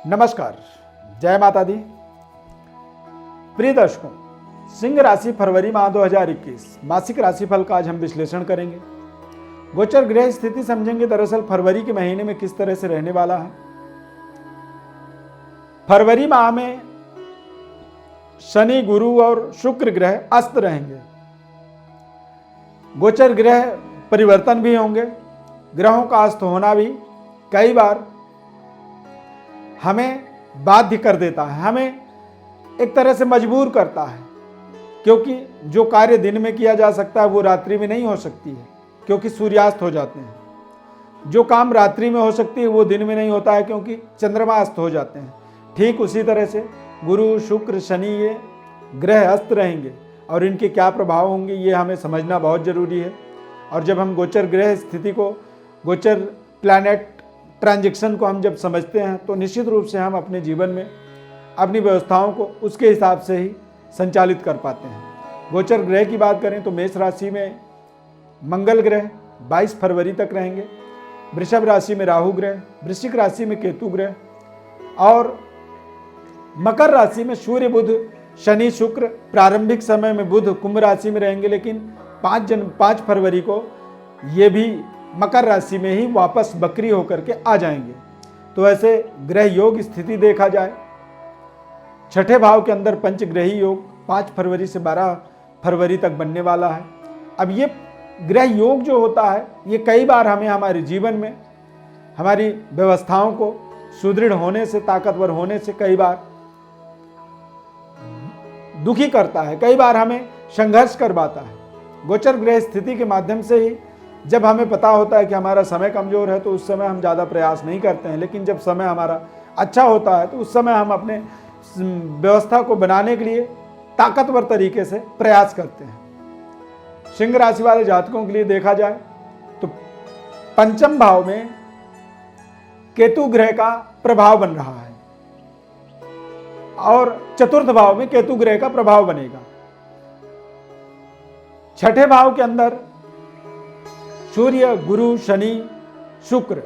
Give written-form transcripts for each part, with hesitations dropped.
नमस्कार, जय माता दी। प्रिय दर्शकों, सिंह राशि फरवरी माह 2021 मासिक राशिफल का आज हम विश्लेषण करेंगे। गोचर ग्रह स्थिति समझेंगे। दरअसल फरवरी के महीने में किस तरह से रहने वाला है। फरवरी माह में शनि, गुरु और शुक्र ग्रह अस्त रहेंगे। गोचर ग्रह परिवर्तन भी होंगे। ग्रहों का अस्त होना भी कई बार हमें बाध्य कर देता है, हमें एक तरह से मजबूर करता है, क्योंकि जो कार्य दिन में किया जा सकता है वो रात्रि में नहीं हो सकती है, क्योंकि सूर्यास्त हो जाते हैं। जो काम रात्रि में हो सकती है वो दिन में नहीं होता है, क्योंकि चंद्रमा अस्त हो जाते हैं। ठीक उसी तरह से गुरु, शुक्र, शनि ये ग्रह अस्त रहेंगे और इनके क्या प्रभाव होंगे ये हमें समझना बहुत जरूरी है। और जब हम गोचर ग्रह स्थिति को, गोचर प्लैनेट ट्रांजैक्शन को हम जब समझते हैं तो निश्चित रूप से हम अपने जीवन में अपनी व्यवस्थाओं को उसके हिसाब से ही संचालित कर पाते हैं। गोचर ग्रह की बात करें तो मेष राशि में मंगल ग्रह 22 फरवरी तक रहेंगे। वृषभ राशि में राहु ग्रह, वृश्चिक राशि में केतु ग्रह और मकर राशि में सूर्य, बुध, शनि, शुक्र। प्रारंभिक समय में बुध कुंभ राशि में रहेंगे, लेकिन 5 फरवरी को ये भी मकर राशि में ही वापस बकरी होकर के आ जाएंगे। तो ऐसे ग्रह योग स्थिति देखा जाए, छठे भाव के अंदर पंचग्रही योग 5 फरवरी से 12 फरवरी तक बनने वाला है। अब ये ग्रह योग जो होता है ये कई बार हमें हमारे जीवन में हमारी व्यवस्थाओं को सुदृढ़ होने से, ताकतवर होने से कई बार दुखी करता है, कई बार हमें संघर्ष करवाता है। गोचर ग्रह स्थिति के माध्यम से ही जब हमें पता होता है कि हमारा समय कमजोर है तो उस समय हम ज़्यादा प्रयास नहीं करते हैं, लेकिन जब समय हमारा अच्छा होता है तो उस समय हम अपने व्यवस्था को बनाने के लिए ताकतवर तरीके से प्रयास करते हैं। सिंह राशि वाले जातकों के लिए देखा जाए तो पंचम भाव में केतु ग्रह का प्रभाव बन रहा है और चतुर्थ भाव में केतु ग्रह का प्रभाव बनेगा। छठे भाव के अंदर सूर्य, गुरु, शनि, शुक्र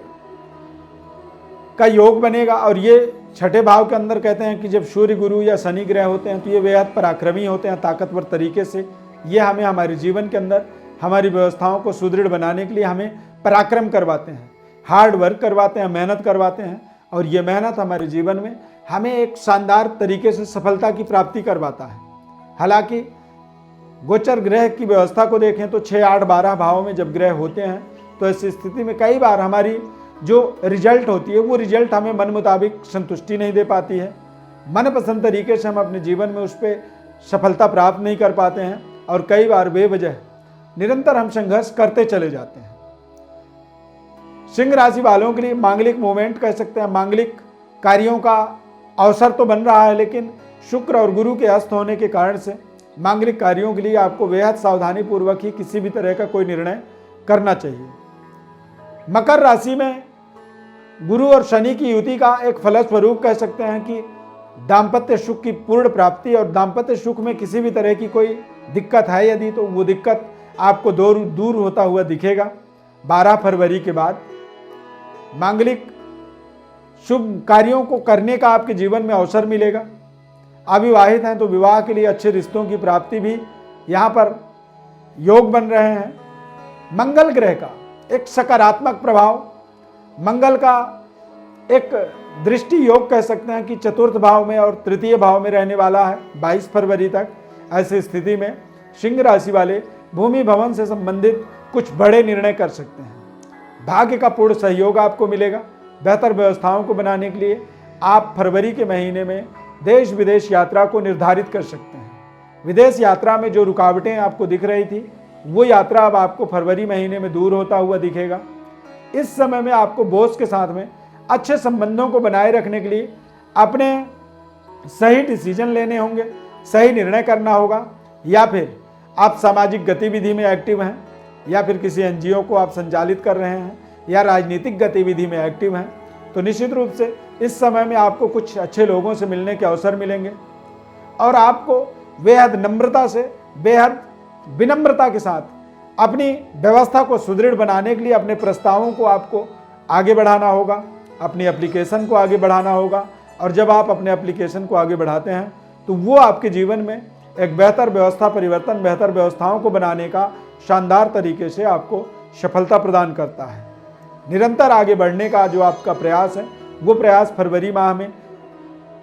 का योग बनेगा और ये छठे भाव के अंदर कहते हैं कि जब सूर्य, गुरु या शनि ग्रह होते हैं तो ये बेहद पराक्रमी होते हैं, ताकतवर तरीके से ये हमें हमारे जीवन के अंदर हमारी व्यवस्थाओं को सुदृढ़ बनाने के लिए हमें पराक्रम करवाते हैं, हार्ड वर्क करवाते हैं, मेहनत करवाते हैं और ये मेहनत हमारे जीवन में हमें एक शानदार तरीके से सफलता की प्राप्ति करवाता है। हालांकि गोचर ग्रह की व्यवस्था को देखें तो 6, 8, 12 भाव में जब ग्रह होते हैं तो ऐसी स्थिति में कई बार हमारी जो रिजल्ट होती है वो रिजल्ट हमें मन मुताबिक संतुष्टि नहीं दे पाती है। मनपसंद तरीके से हम अपने जीवन में उस पर सफलता प्राप्त नहीं कर पाते हैं और कई बार बेवजह निरंतर हम संघर्ष करते चले जाते हैं। सिंह राशि वालों के लिए मांगलिक मूवमेंट कह सकते हैं, मांगलिक कार्यों का अवसर तो बन रहा है, लेकिन शुक्र और गुरु के अस्त होने के कारण से मांगलिक कार्यों के लिए आपको बेहद सावधानी पूर्वक ही किसी भी तरह का कोई निर्णय करना चाहिए। मकर राशि में गुरु और शनि की युति का एक फलस्वरूप कह सकते हैं कि दाम्पत्य सुख की पूर्ण प्राप्ति, और दाम्पत्य सुख में किसी भी तरह की कोई दिक्कत है यदि तो वो दिक्कत आपको दूर होता हुआ दिखेगा। 12 फरवरी के बाद मांगलिक शुभ कार्यों को करने का आपके जीवन में अवसर मिलेगा। अविवाहित हैं तो विवाह के लिए अच्छे रिश्तों की प्राप्ति भी यहाँ पर योग बन रहे हैं। मंगल ग्रह का एक सकारात्मक प्रभाव, मंगल का एक दृष्टि योग कह सकते हैं कि चतुर्थ भाव में और तृतीय भाव में रहने वाला है 22 फरवरी तक। ऐसी स्थिति में सिंह राशि वाले भूमि भवन से संबंधित कुछ बड़े निर्णय कर सकते हैं। भाग्य का पूर्ण सहयोग आपको मिलेगा। बेहतर व्यवस्थाओं को बनाने के लिए आप फरवरी के महीने में देश विदेश यात्रा को निर्धारित कर सकते हैं। विदेश यात्रा में जो रुकावटें आपको दिख रही थी वो यात्रा अब आपको फरवरी महीने में दूर होता हुआ दिखेगा। इस समय में आपको बॉस के साथ में अच्छे संबंधों को बनाए रखने के लिए अपने सही डिसीजन लेने होंगे, सही निर्णय करना होगा, या फिर आप सामाजिक गतिविधि में एक्टिव हैं या फिर किसी एनजीओ को आप संचालित कर रहे हैं या राजनीतिक गतिविधि में एक्टिव हैं तो निश्चित रूप से इस समय में आपको कुछ अच्छे लोगों से मिलने के अवसर मिलेंगे और आपको बेहद नम्रता से, बेहद विनम्रता के साथ अपनी व्यवस्था को सुदृढ़ बनाने के लिए अपने प्रस्तावों को आपको आगे बढ़ाना होगा, अपनी एप्लीकेशन को आगे बढ़ाना होगा, और जब आप अपने एप्लीकेशन को आगे बढ़ाते हैं तो वो आपके जीवन में एक बेहतर व्यवस्था परिवर्तन, बेहतर व्यवस्थाओं को बनाने का शानदार तरीके से आपको सफलता प्रदान करता है। निरंतर आगे बढ़ने का जो आपका प्रयास है वो प्रयास फरवरी माह में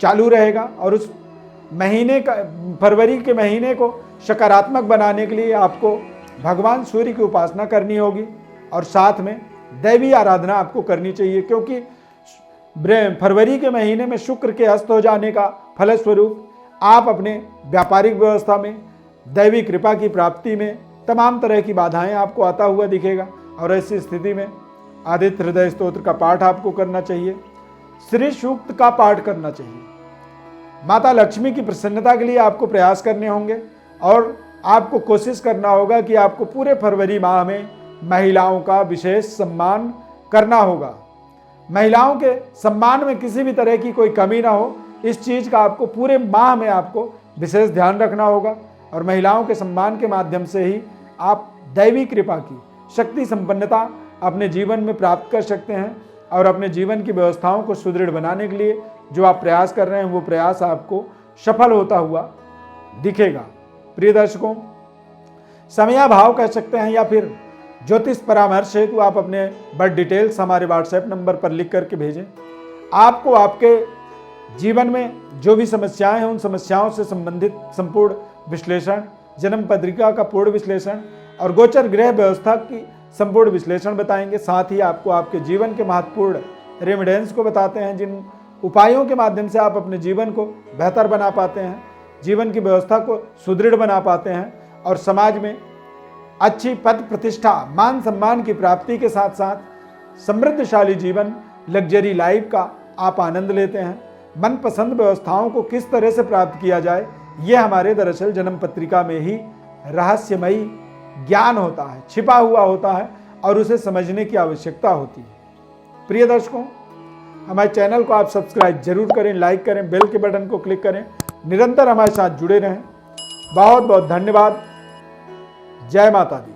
चालू रहेगा और उस महीने का, फरवरी के महीने को सकारात्मक बनाने के लिए आपको भगवान सूर्य की उपासना करनी होगी और साथ में दैवी आराधना आपको करनी चाहिए, क्योंकि फरवरी के महीने में शुक्र के अस्त हो जाने का फलस्वरूप आप अपने व्यापारिक व्यवस्था में दैवी कृपा की प्राप्ति में तमाम तरह की बाधाएं आपको आता हुआ दिखेगा। और ऐसी स्थिति में आदित्य हृदय स्तोत्र का पाठ आपको करना चाहिए, श्री सूक्त का पाठ करना चाहिए। माता लक्ष्मी की प्रसन्नता के लिए आपको प्रयास करने होंगे और आपको कोशिश करना होगा कि आपको पूरे फरवरी माह में महिलाओं का विशेष सम्मान करना होगा। महिलाओं के सम्मान में किसी भी तरह की कोई कमी ना हो, इस चीज़ का आपको पूरे माह में आपको विशेष ध्यान रखना होगा और महिलाओं के सम्मान के माध्यम से ही आप दैवी कृपा की शक्ति संपन्नता अपने जीवन में प्राप्त कर सकते हैं और अपने जीवन की व्यवस्थाओं को सुदृढ़ बनाने के लिए जो आप प्रयास कर रहे हैं वो प्रयास आपको सफल होता हुआ दिखेगा। प्रिय दर्शकों, समयाभाव कह सकते हैं या फिर ज्योतिष परामर्श हेतु आप अपने बर्थ डिटेल्स हमारे व्हाट्सएप नंबर पर लिख करके भेजें। आपको आपके जीवन में जो भी समस्याएं हैं उन समस्याओं से संबंधित संपूर्ण विश्लेषण, जन्म पत्रिका का पूर्ण विश्लेषण और गोचर ग्रह व्यवस्था की संपूर्ण विश्लेषण बताएंगे। साथ ही आपको आपके जीवन के महत्वपूर्ण रेमेडियंस को बताते हैं, जिन उपायों के माध्यम से आप अपने जीवन को बेहतर बना पाते हैं, जीवन की व्यवस्था को सुदृढ़ बना पाते हैं और समाज में अच्छी पद प्रतिष्ठा, मान सम्मान की प्राप्ति के साथ साथ समृद्धशाली जीवन, लग्जरी लाइफ का आप आनंद लेते हैं। मनपसंद व्यवस्थाओं को किस तरह से प्राप्त किया जाए, यह हमारे दरअसल जन्म पत्रिका में ही रहस्यमयी ज्ञान होता है, छिपा हुआ होता है और उसे समझने की आवश्यकता होती है। प्रिय दर्शकों, हमारे चैनल को आप सब्सक्राइब जरूर करें, लाइक करें, बेल के बटन को क्लिक करें, निरंतर हमारे साथ जुड़े रहें। बहुत बहुत धन्यवाद। जय माता दी।